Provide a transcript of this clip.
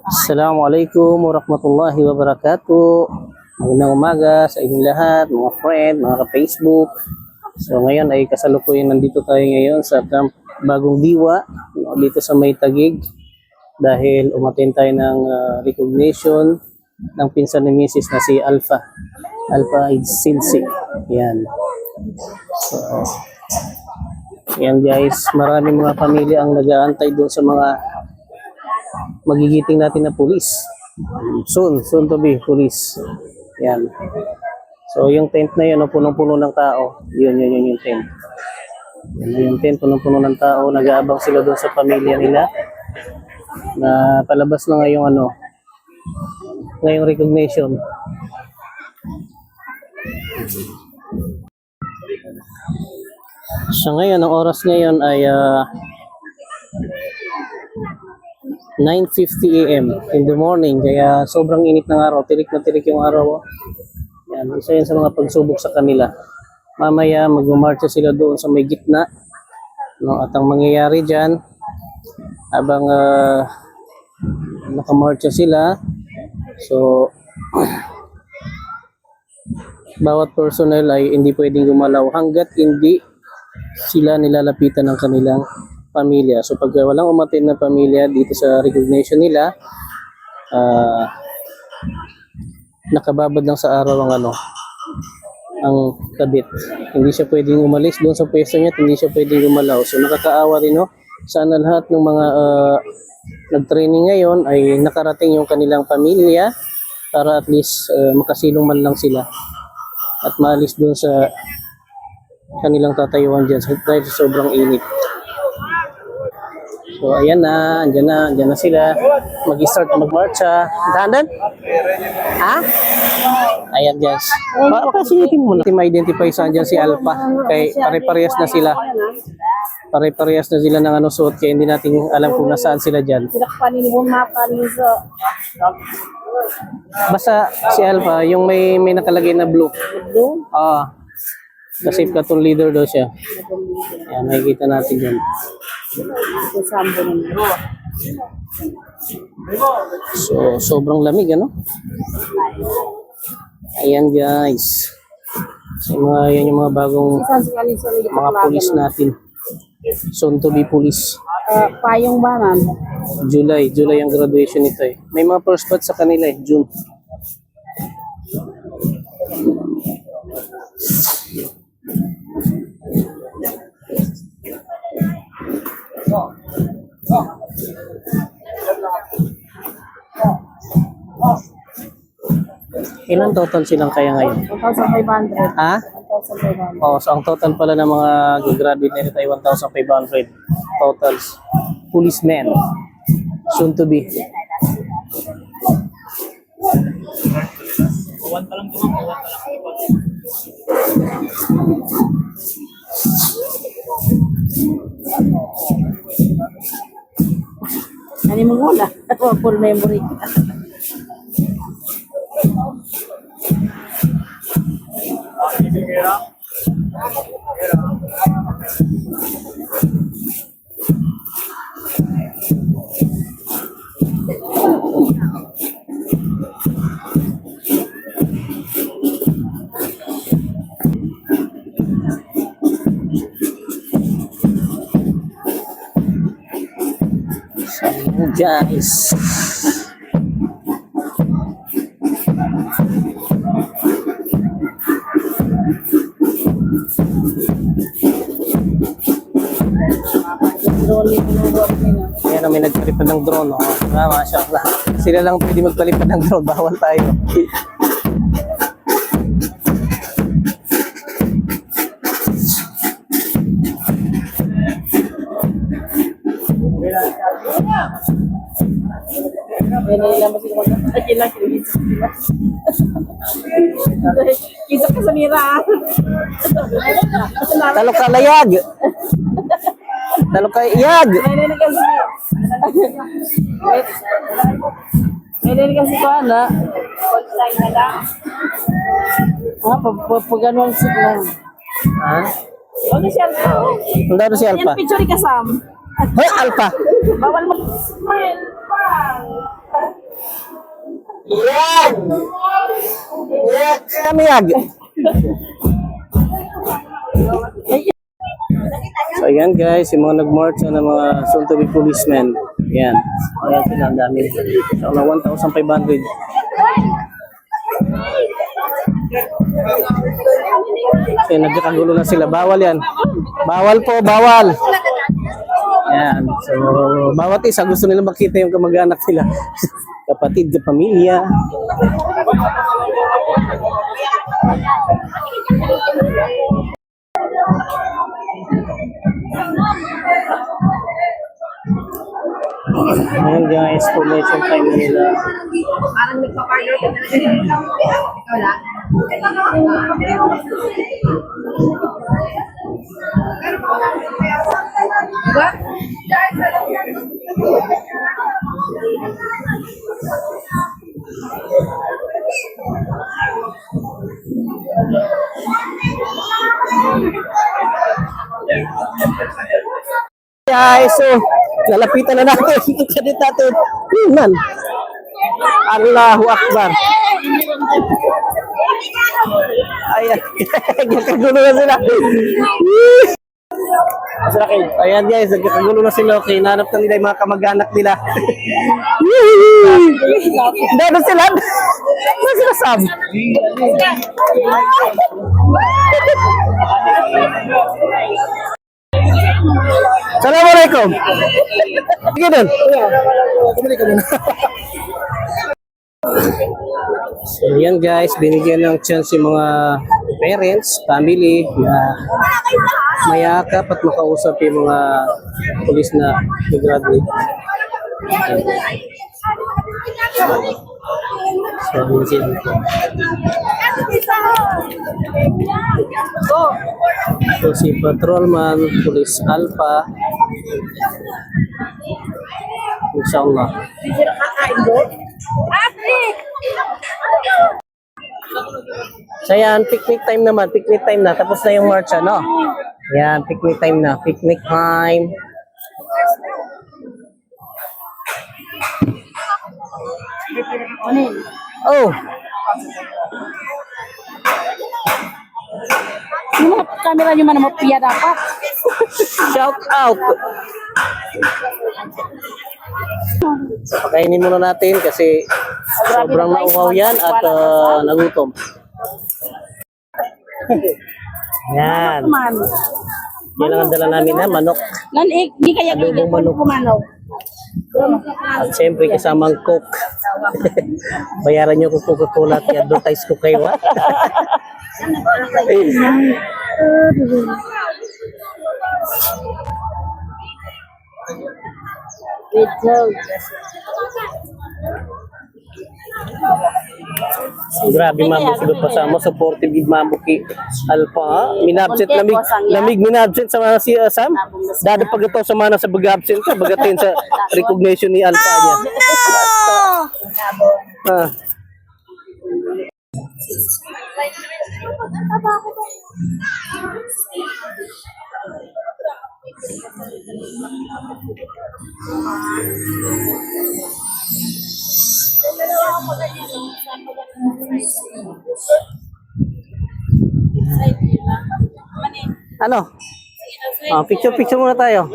Assalamualaikum warahmatullahi wabarakatuh. Magandang umaga sa inyong lahat, mga friend, mga ka-Facebook. So ngayon ay kasalukuyan nandito tayo ngayon sa Camp Bagong Diwa dito sa May Taguig dahil umattend tayo ng recognition ng pinsan ni Mrs. na si Alpha Silsi. Yan. So, yan guys, maraming mga pamilya ang nag-aantay doon sa mga magigiting natin na pulis. Soon to be police. Yan. So yung tent na yun, punong-puno ng tao. Yun yung tent. Yung tent, punong-puno ng tao. Nag-aabang sila doon sa pamilya nila. Na palabas na ngayong recognition. So ngayon, ang oras ngayon ay 9:50 AM in the morning, kaya sobrang init ng araw, tirik na tirik yung araw. Yan, isa yan sa mga pagsubok sa kanila. Mamaya mag-marcha sila doon sa may gitna, no? At ang mangyayari dyan, habang nakamarcha sila, so bawat personnel ay hindi pwedeng gumalaw hanggat hindi sila nilalapitan ng kanilang pamilya. So pag walang umattend na pamilya dito sa recognition nila, nakababad lang sa araw ang kabit. Hindi siya pwedeng umalis doon sa pwesto niya, hindi siya pwedeng gumalaw. So nakakaawa rin, no? Sana lahat ng mga nag-training ngayon ay nakarating yung kanilang pamilya para at least makasilong man lang sila at maalis doon sa kanilang tatayuan dyan dahil sobrang init. So ayan na, andyan na sila. Mag-start na mag-marcha. Dahan? Ha? Ayan guys. Pasilitin mo na. Ma-identify saan dyan si Alpha. Kay pare-parehas na sila. Pare-parehas na sila ng suot. Kaya hindi natin alam kung nasaan sila dyan. Basta si Alpha, yung may nakalagay na blue. Kasi katong leader daw siya. Ayan, makikita natin dyan. So, sobrang lamig, Ayan guys. So, yan yung mga bagong mga pulis natin. Soon to be police. Payong ba, ma'am? July ang graduation nito eh. May mga first batch sa kanila eh, June. Ilan total silang kaya ngayon? 1,500. Ha? 1,500. Oh, so ang total pala ng mga graduate na ito ay 1,500 totals. Policemen. Soon to be. Ano mo muna? Full memory. Guys. Ayan, may nagpalipad ng drone. Mashallah. Sila lang pwede magpalipad ng drone. Bawal tayo. Kita ka sa mira. Talo ka layag. Talo ka iyag. May kasi ko na. Pag ganun sila. Ha? Ano si Alpha? Ang daro si Alpha. Yan picture kasam. Hoy, Alpha! Bawal mag... Kamiyag. So ayan guys, yung mga nag-march na mga soon-to-be policemen. Ayan. Ayan sila, ang dami. So na 1,500. Kasi nagkakagulo na sila. Bawal yan. Bawal po, bawal. Ayan. So, bawat isa gusto nila makita yung kamag-anak nila. Kapatid, kapamilya. Ayan guys, formation time na nila. Parang nagpa-partner ka na. Ikaw lang. Diba? Guys, so, lalapitan na natin. Ikadit natin. Man. Allahu Akbar. Ayan. Nagkakagulo na sila. Sakit. Ayan guys, nagkakagulo na sila. Okay, nanap na nila yung mga kamag-anak nila. Dado sila. Ano sila sab? Assalamualaikum. Sige din. So yan guys, binigyan ng chance yung mga parents, family na mayakap at makausap yung mga pulis na graduate. So yun sila. So si Patrolman, Police Alpha, inshallah. So yan, picnic time naman, picnic time na. Tapos na yung march, ano? Yan, picnic time na. Picnic time. Oh! Yung mga camera nyo man na mapiya dapat. Shout out! Pakainin muna natin kasi sobrang nauwaw yan at nagutom. Yan. Man. Yan ang dala namin na manok. Lanik, di kaya Adobong manok. kumanaw. At syempre kasamang coke. Bayaran nyo kung Coca-Cola at i-advertise ko kayo. Ha? Wait, no. Grabe mabuk do pasamo supportive gid mabuk ki Alpha. Minabsent lamig minabsent sa mga si Sam. Dado pag ito sa mana sa bag-absent ka bagatin sa recognition ni Alpha niya. Ah. Ano? Picture muna tayo.